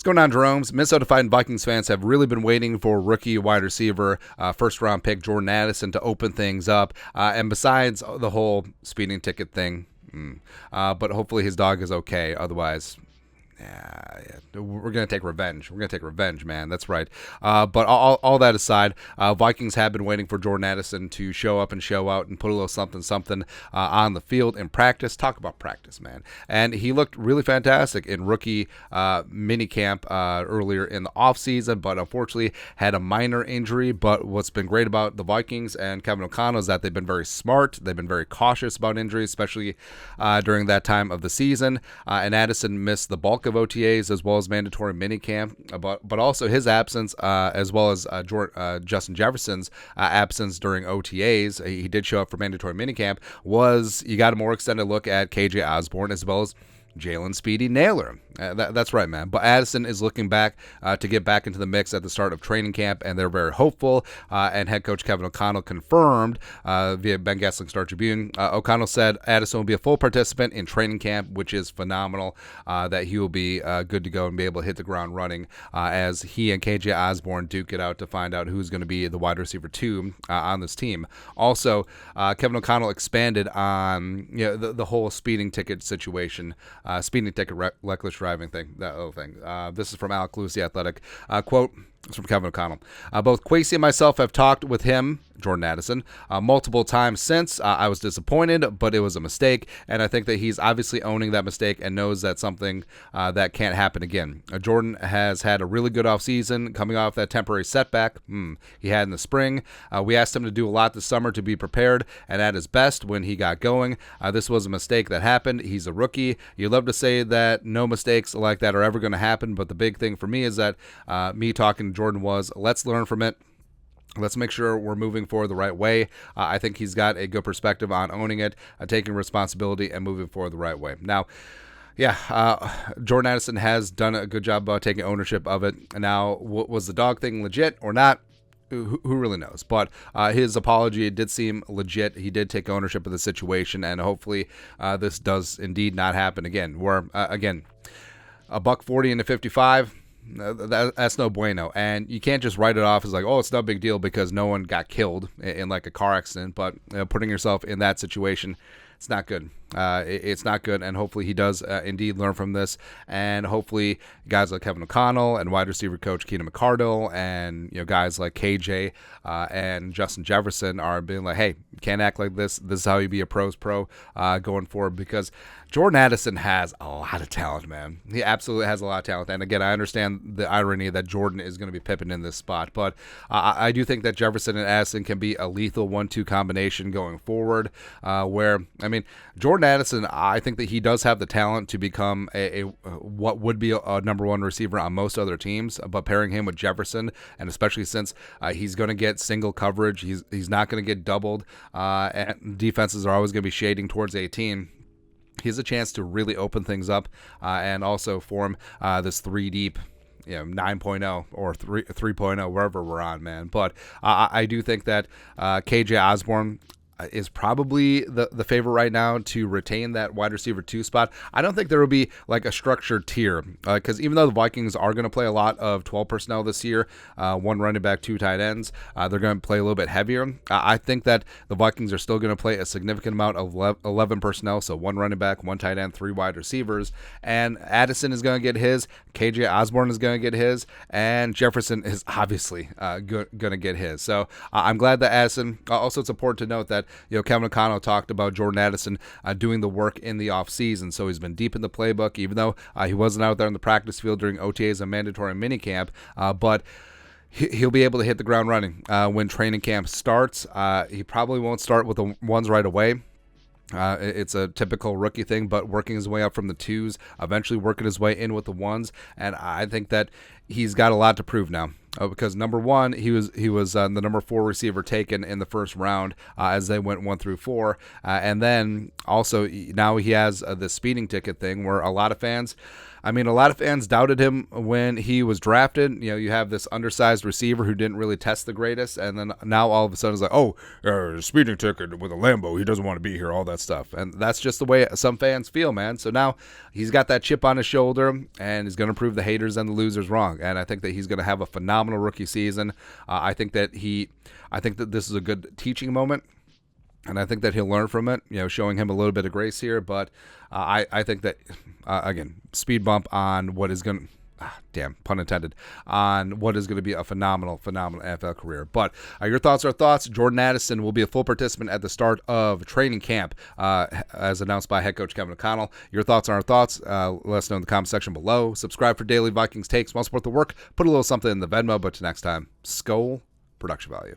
going on, Jerome's? Minnesota Fighting Vikings fans have really been waiting for rookie wide receiver, first-round pick Jordan Addison to open things up. And besides the whole speeding ticket thing, but hopefully his dog is okay. Otherwise, we're going to take revenge. We're going to take revenge, man. That's right. But all that aside, Vikings have been waiting for Jordan Addison to show up and show out and put a little something on the field in practice. Talk about practice, man. And he looked really fantastic in rookie mini camp earlier in the offseason, but unfortunately had a minor injury. But what's been great about the Vikings and Kevin O'Connell is that they've been very smart. They've been very cautious about injuries, especially during that time of the season. And Addison missed the bulk of OTAs as well as mandatory minicamp, but also his absence, as well as Justin Jefferson's absence during OTAs. He did show up for mandatory minicamp. You got a more extended look at KJ Osborne as well as Jalen Speedy Naylor. That's right, man. But Addison is looking back to get back into the mix at the start of training camp, and they're very hopeful. And head coach Kevin O'Connell confirmed via Ben Goessling Star Tribune. O'Connell said Addison will be a full participant in training camp, which is phenomenal, that he will be good to go and be able to hit the ground running as he and KJ Osborne duke it out to find out who's going to be the wide receiver 2 on this team. Also, Kevin O'Connell expanded on the whole speeding ticket situation, speeding ticket reckless driving thing, that other thing. This is from Alec Lewis, The Athletic. Quote, it's from Kevin O'Connell. Both Kwesi and myself have talked with him, Jordan Addison, multiple times since. I was disappointed, but it was a mistake, and I think that he's obviously owning that mistake and knows that's something that can't happen again. Jordan has had a really good offseason, coming off that temporary setback he had in the spring. We asked him to do a lot this summer to be prepared and at his best when he got going. This was a mistake that happened. He's a rookie. You love to say that no mistakes like that are ever going to happen, but the big thing for me is that me talking to Jordan was, let's learn from it. Let's make sure we're moving forward the right way. I think he's got a good perspective on owning it, taking responsibility, and moving forward the right way. Now, Jordan Addison has done a good job about taking ownership of it. Now, was the dog thing legit or not? Who really knows? But his apology did seem legit. He did take ownership of the situation, and hopefully this does indeed not happen again. Where, again, $140 into 55, that's no bueno. And you can't just write it off as like, oh, it's no big deal because no one got killed in like a car accident. But putting yourself in that situation, it's not good. It's not good, and hopefully he does indeed learn from this, and hopefully guys like Kevin O'Connell and wide receiver coach Keenan McCardle and guys like KJ and Justin Jefferson are being like, hey, you can't act like this. This is how you be a pro's pro going forward, because Jordan Addison has a lot of talent, man. He absolutely has a lot of talent, and again, I understand the irony that Jordan is going to be pipping in this spot, but I do think that Jefferson and Addison can be a lethal 1-2 combination going forward, where, I mean, Jordan Addison, I think that he does have the talent to become a what would be a number one receiver on most other teams, but pairing him with Jefferson, and especially since he's going to get single coverage, he's not going to get doubled, and defenses are always going to be shading towards 18. He has a chance to really open things up and also form this 3-deep 9.0 or 3.0, wherever we're on, man. But I do think that KJ Osborne is probably the favorite right now to retain that wide receiver 2 spot. I don't think there will be like a structured tier, because even though the Vikings are going to play a lot of 12 personnel this year, 1 running back, 2 tight ends, they're going to play a little bit heavier. I think that the Vikings are still going to play a significant amount of 11 personnel, so 1 running back, 1 tight end, 3 wide receivers, and Addison is going to get his, KJ Osborne is going to get his, and Jefferson is obviously going to get his. So I'm glad that Addison, also it's important to note that Kevin O'Connell talked about Jordan Addison doing the work in the offseason, so he's been deep in the playbook, even though he wasn't out there in the practice field during OTAs and mandatory minicamp, but he'll be able to hit the ground running when training camp starts. He probably won't start with the ones right away. It's a typical rookie thing, but working his way up from the 2s, eventually working his way in with the 1s, and I think that he's got a lot to prove now. Because number 1, he was the number 4 receiver taken in the first round as they went 1 through 4, and then also now he has the speeding ticket thing where a lot of fans I mean, a lot of fans doubted him when he was drafted. You know, you have this undersized receiver who didn't really test the greatest, and then now all of a sudden it's like, oh, speeding ticket with a Lambo, he doesn't want to be here, all that stuff. And that's just the way some fans feel, man. So now he's got that chip on his shoulder, and he's going to prove the haters and the losers wrong. And I think that he's going to have a phenomenal rookie season. I think that this is a good teaching moment. And I think that he'll learn from it, you know, showing him a little bit of grace here. But I think that, again, speed bump on what is going to, pun intended, on what is going to be a phenomenal NFL career. But your thoughts are thoughts. Jordan Addison will be a full participant at the start of training camp, as announced by head coach Kevin O'Connell. Your thoughts are our thoughts. Let us know in the comment section below. Subscribe for daily Vikings takes. Want to support the work? Put a little something in the Venmo. But till next time, Skol production value.